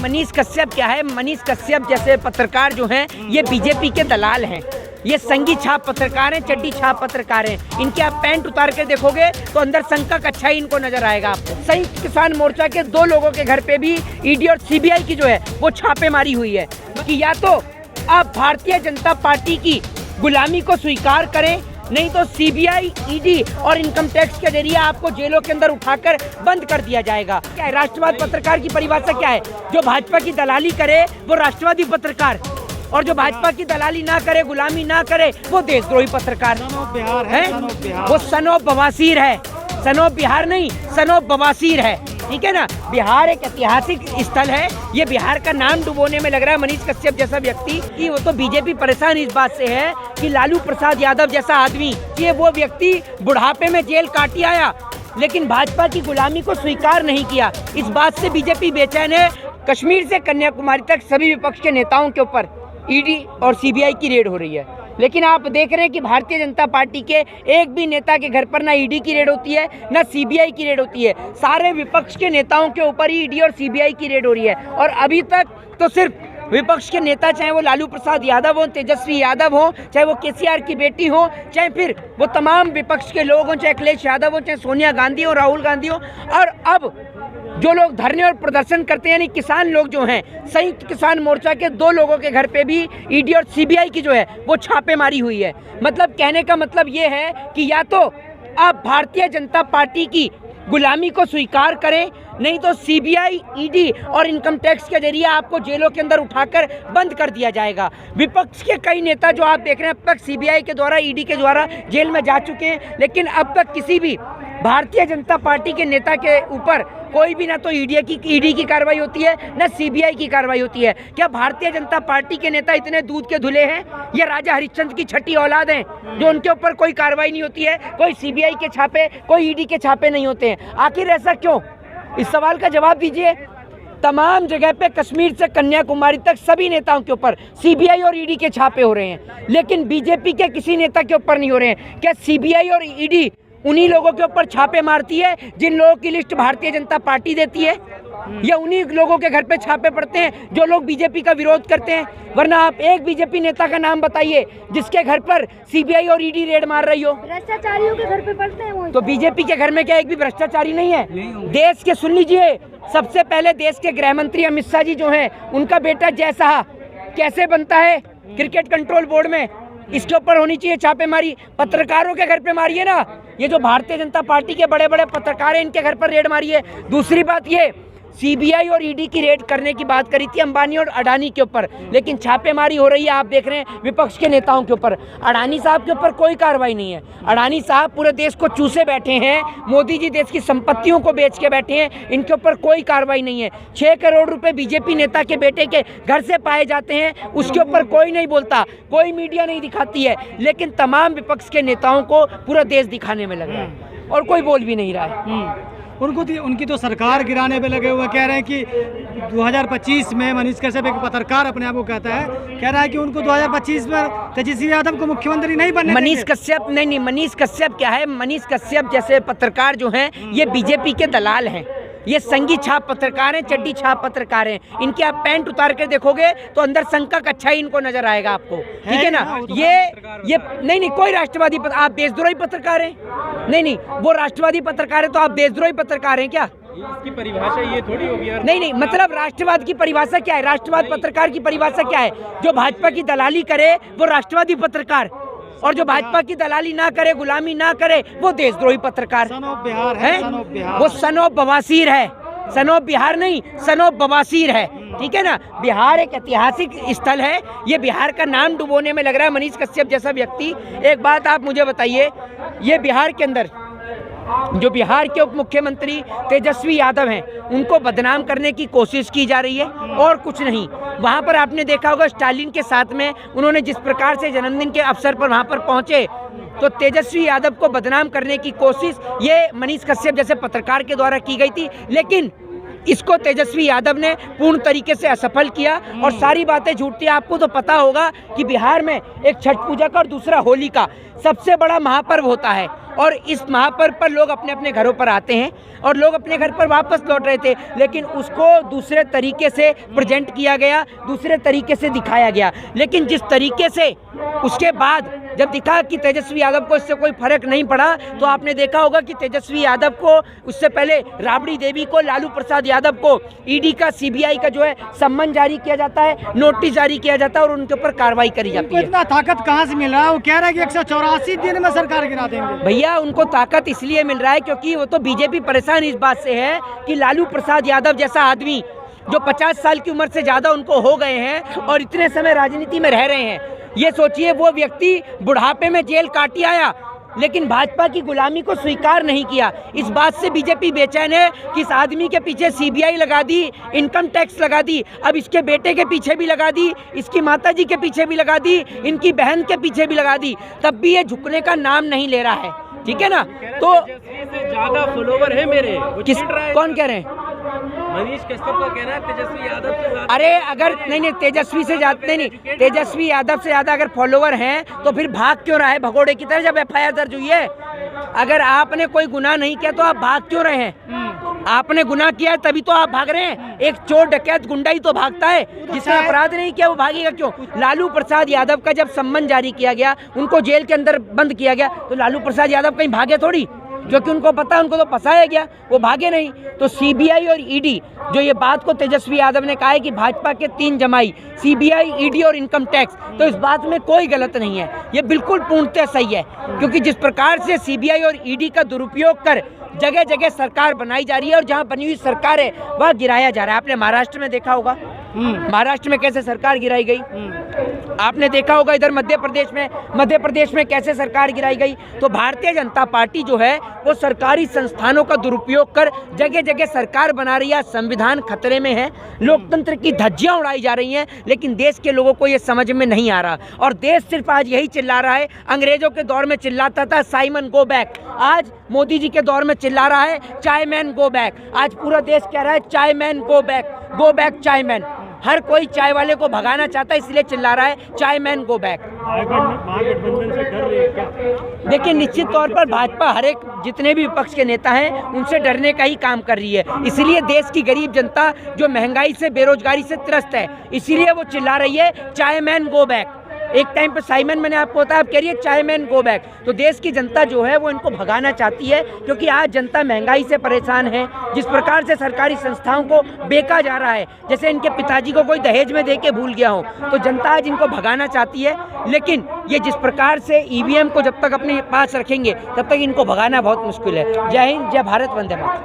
मनीष कश्यप क्या है, मनीष कश्यप जैसे पत्रकार जो हैं ये बीजेपी के दलाल हैं। ये संगी छाप पत्रकार हैं, चड्डी छाप पत्रकार हैं। इनके आप पैंट उतार के देखोगे तो अंदर संघ का कच्छा ही इनको नजर आएगा आपको। संयुक्त किसान मोर्चा के 2 लोगों के घर पे भी ईडी और सीबीआई की जो है वो छापेमारी हुई है कि या तो आप भारतीय जनता पार्टी की गुलामी को स्वीकार करें, नहीं तो सीबीआई, ईडी और इनकम टैक्स के जरिए आपको जेलों के अंदर उठाकर बंद कर दिया जाएगा। क्या है राष्ट्रवाद पत्रकार की परिभाषा क्या है? जो भाजपा की दलाली करे वो राष्ट्रवादी पत्रकार, और जो भाजपा की दलाली ना करे, गुलामी ना करे, वो देशद्रोही पत्रकार है। वो सन ऑफ बवासीर है, सन ऑफ बिहार नहीं, सन ऑफ बवासीर है। ठीक है ना। बिहार एक ऐतिहासिक स्थल है। ये बिहार का नाम डुबोने में लग रहा है मनीष कश्यप जैसा व्यक्ति कि वो तो बीजेपी परेशान इस बात से है कि लालू प्रसाद यादव जैसा आदमी, ये वो व्यक्ति बुढ़ापे में जेल काटी आया लेकिन भाजपा की गुलामी को स्वीकार नहीं किया। इस बात से बीजेपी बेचैन है। कश्मीर से कन्याकुमारी तक सभी विपक्ष के नेताओं के ऊपर ईडी और सीबीआई की रेड हो रही है, लेकिन आप देख रहे हैं कि भारतीय जनता पार्टी के एक भी नेता के घर पर ना ईडी की रेड होती है ना सीबीआई की रेड होती है। सारे विपक्ष के नेताओं के ऊपर ही ईडी और सीबीआई की रेड हो रही है। और अभी तक तो सिर्फ विपक्ष के नेता, चाहे वो लालू प्रसाद यादव हो, तेजस्वी यादव हो, चाहे वो केसीआर की बेटी हो, चाहे फिर वो तमाम विपक्ष के लोग हों, चाहे अखिलेश यादव हो, चाहे सोनिया गांधी हो, राहुल गांधी हो, और अब जो लोग धरने और प्रदर्शन करते हैं यानी किसान लोग जो हैं, संयुक्त किसान मोर्चा के 2 लोगों के घर पे भी ईडी और सीबीआई की जो है वो छापेमारी हुई है। मतलब कहने का मतलब ये है कि या तो आप भारतीय जनता पार्टी की गुलामी को स्वीकार करें, नहीं तो सीबीआई, ईडी और इनकम टैक्स के जरिए आपको जेलों के अंदर उठाकर बंद कर दिया जाएगा। विपक्ष के कई नेता जो आप देख रहे हैं अब तक सीबीआई के द्वारा, ईडी के द्वारा जेल में जा चुके हैं, लेकिन अब तक किसी भी भारतीय जनता पार्टी के नेता के ऊपर कोई भी ना तो ईडी की कार्रवाई होती है ना सीबीआई की कार्रवाई होती है। क्या भारतीय जनता पार्टी के नेता इतने दूध के धुले हैं? ये राजा हरिश्चंद्र की छठी औलाद हैं जो उनके ऊपर कोई कार्रवाई नहीं होती है, कोई सीबीआई के छापे, कोई ईडी के छापे नहीं होते हैं? आखिर ऐसा क्यों? इस सवाल का जवाब दीजिए। तमाम जगह पे कश्मीर से कन्याकुमारी तक सभी नेताओं के ऊपर सीबीआई और ईडी के छापे हो रहे हैं, लेकिन बीजेपी के किसी नेता के ऊपर नहीं हो रहे हैं। क्या सीबीआई और ईडी उन्हीं लोगों के ऊपर छापे मारती है जिन लोगों की लिस्ट भारतीय जनता पार्टी देती है, या उन्हीं लोगों के घर पे छापे पड़ते हैं जो लोग बीजेपी का विरोध करते हैं? वरना आप एक बीजेपी नेता का नाम बताइए जिसके घर पर सीबीआई और ईडी रेड मार रही हो। भ्रष्टाचारियों के घर पे पड़ते हैं वो। तो बीजेपी के घर में क्या एक भी भ्रष्टाचारी नहीं है? देश के, सुन लीजिए, सबसे पहले देश के गृह मंत्री अमित शाह जी जो हैं, उनका बेटा जय शाह कैसे बनता है क्रिकेट कंट्रोल बोर्ड में? इसके ऊपर होनी चाहिए छापेमारी। पत्रकारों के घर पे मारिए ना, ये जो भारतीय जनता पार्टी के बड़े बड़े पत्रकार हैं इनके घर पर रेड मारिए। दूसरी बात ये, सीबीआई और ईडी की रेड करने की बात करी थी अंबानी और अडानी के ऊपर, लेकिन छापेमारी हो रही है आप देख रहे हैं विपक्ष के नेताओं के ऊपर। अडानी साहब के ऊपर कोई कार्रवाई नहीं है। अडानी साहब पूरे देश को चूसे बैठे हैं, मोदी जी देश की संपत्तियों को बेच के बैठे हैं, इनके ऊपर कोई कार्रवाई नहीं है। 6 करोड़ रुपए बीजेपी नेता के बेटे के घर से पाए जाते हैं, उसके ऊपर कोई नहीं बोलता, कोई मीडिया नहीं दिखाती है, लेकिन तमाम विपक्ष के नेताओं को पूरा देश दिखाने में लग रहा है और कोई बोल भी नहीं रहा है। उनकी तो सरकार गिराने पे लगे हुए, कह रहे हैं कि 2025 में मनीष कश्यप एक पत्रकार अपने आप को कहता है, कह रहा है कि उनको 2025 में तेजस्वी यादव को मुख्यमंत्री नहीं बनने देंगे। मनीष कश्यप नहीं, मनीष कश्यप क्या है, मनीष कश्यप जैसे पत्रकार जो हैं ये बीजेपी के दलाल हैं। ये संगी छाप पत्रकार हैं, चड्डी छाप पत्रकार हैं। इनके आप पैंट उतार के देखोगे तो अंदर संघ का कच्छा ही इनको नजर आएगा आपको। ठीक है ना। ये नहीं, कोई राष्ट्रवादी आप देशद्रोही पत्रकार हैं? नहीं, वो राष्ट्रवादी पत्रकार है तो आप देशद्रोही पत्रकार हैं क्या? इसकी परिभाषा ये थोड़ी होगी यार। नहीं, मतलब राष्ट्रवाद की परिभाषा क्या है? राष्ट्रवाद पत्रकार की परिभाषा क्या है? जो भाजपा की दलाली करे वो राष्ट्रवादी पत्रकार, और जो भाजपा की दलाली ना करे, गुलामी ना करे, वो देशद्रोही पत्रकार है। वो सन ऑफ बवासीर है, सन ऑफ बिहार नहीं, सन ऑफ बवासीर है। ठीक है ना। बिहार एक ऐतिहासिक स्थल है। ये बिहार का नाम डुबोने में लग रहा है मनीष कश्यप जैसा व्यक्ति। एक बात आप मुझे बताइए, ये बिहार के अंदर जो बिहार के उप मुख्यमंत्री तेजस्वी यादव हैं उनको बदनाम करने की कोशिश की जा रही है और कुछ नहीं। वहाँ पर आपने देखा होगा स्टालिन के साथ में उन्होंने जिस प्रकार से जन्मदिन के अवसर पर वहाँ पर पहुँचे, तो तेजस्वी यादव को बदनाम करने की कोशिश ये मनीष कश्यप जैसे पत्रकार के द्वारा की गई थी। लेकिन इसको तेजस्वी यादव ने पूर्ण तरीके से असफल किया और सारी बातें झूठ थी। आपको तो पता होगा कि बिहार में एक छठ पूजा का और दूसरा होली का सबसे बड़ा महापर्व होता है और इस महापर्व पर लोग अपने अपने घरों पर आते हैं और लोग अपने घर पर वापस लौट रहे थे, लेकिन उसको दूसरे तरीके से प्रेजेंट किया गया, दूसरे तरीके से दिखाया गया। लेकिन जिस तरीके से उसके बाद जब दिखा कि तेजस्वी यादव को इससे कोई फर्क नहीं पड़ा, तो आपने देखा होगा कि तेजस्वी यादव को उससे पहले राबड़ी देवी को, लालू प्रसाद यादव को ईडी का, सीबीआई का जो है सम्मन जारी किया जाता है, नोटिस जारी किया जाता है और उनके ऊपर कार्रवाई करी जाती है। इतना ताकत कहाँ से मिल रहा है? वो कह रहा है कि 184 दिन में सरकार गिरा देंगे। भैया उनको ताकत इसलिए मिल रहा है क्योंकि वो तो बीजेपी परेशान इस बात से है कि लालू प्रसाद यादव जैसा आदमी जो 50 साल की उम्र से ज़्यादा उनको हो गए हैं और इतने समय राजनीति में रह रहे हैं, ये सोचिए वो व्यक्ति बुढ़ापे में जेल काटी आया लेकिन भाजपा की गुलामी को स्वीकार नहीं किया। इस बात से बीजेपी बेचैन है कि इस आदमी के पीछे सीबीआई लगा दी, इनकम टैक्स लगा दी, अब इसके बेटे के पीछे भी लगा दी, इसकी माताजी के पीछे भी लगा दी, इनकी बहन के पीछे भी लगा दी, तब भी ये झुकने का नाम नहीं ले रहा है। ठीक है ना? तो तेजस्वी से ज्यादा फॉलोवर है मेरे। किस कौन कह रहे हैं? मनीष कश्यप का कहना है तेजस्वी यादव से ज्यादा। अरे अगर नहीं तेजस्वी से ज्यादा नहीं, तेजस्वी यादव से ज्यादा अगर फॉलोवर हैं तो फिर भाग क्यों रहा है भगोड़े की तरह जब एफआईआर दर्ज हुई है? अगर आपने कोई गुनाह नहीं किया तो आप भाग क्यों रहे हैं? आपने गुनाह किया है तभी तो आप भाग रहे हैं। एक चोर डकैत गुंडा ही तो भागता है, जिसने अपराध नहीं किया वो भागेगा क्यों? लालू प्रसाद यादव का जब सम्मन जारी किया गया, उनको जेल के अंदर बंद किया गया, तो लालू प्रसाद यादव कहीं भागे थोड़ी, क्योंकि उनको पता है उनको तो फंसाया गया, वो भागे नहीं। तो सीबीआई और ईडी जो ये बात को तेजस्वी यादव ने कहा है कि भाजपा के 3 जमाई सीबीआई, ईडी और इनकम टैक्स, तो इस बात में कोई गलत नहीं है, ये बिल्कुल पूर्णतः सही है। क्योंकि जिस प्रकार से सीबीआई और ईडी का दुरुपयोग कर जगह जगह सरकार बनाई जा रही है और जहां बनी हुई सरकार है वह गिराया जा रहा है। आपने महाराष्ट्र में देखा होगा, महाराष्ट्र में कैसे सरकार गिराई गई, आपने देखा होगा इधर मध्य प्रदेश में कैसे सरकार गिराई गई। तो भारतीय जनता पार्टी जो है वो सरकारी संस्थानों का दुरुपयोग कर जगह जगह सरकार बना रही है। संविधान खतरे में है, लोकतंत्र की धज्जियां उड़ाई जा रही हैं, लेकिन देश के लोगों को ये समझ में नहीं आ रहा और देश सिर्फ आज यही चिल्ला रहा है। अंग्रेजों के दौर में चिल्लाता था साइमन गो बैक, आज मोदी जी के दौर में चिल्ला रहा है चाय मैन गो बैक। आज पूरा देश कह रहा है चाय मैन गो बैक चाय मैन। हर कोई चाय वाले को भगाना चाहता है, इसलिए चिल्ला रहा है चाय मैन गो बैक। महागठबंधन से डर रही है क्या? देखिए निश्चित तौर पर भाजपा हर एक जितने भी विपक्ष के नेता हैं उनसे डरने का ही काम कर रही है। इसीलिए देश की गरीब जनता जो महंगाई से, बेरोजगारी से त्रस्त है, इसीलिए वो चिल्ला रही है चाय मैन गो बैक। एक टाइम पर साइमन मैंने आपको बताया, आप कह रही है चाय मैन गो बैक। तो देश की जनता जो है वो इनको भगाना चाहती है, क्योंकि आज जनता महंगाई से परेशान है। जिस प्रकार से सरकारी संस्थाओं को बेचा जा रहा है, जैसे इनके पिताजी को कोई दहेज में दे के भूल गया हो, तो जनता आज इनको भगाना चाहती है। लेकिन ये जिस प्रकार से ईवीएम को जब तक अपने पास रखेंगे तब तक इनको भगाना बहुत मुश्किल है। जय हिंद, जय भारत, वंदे मातरम।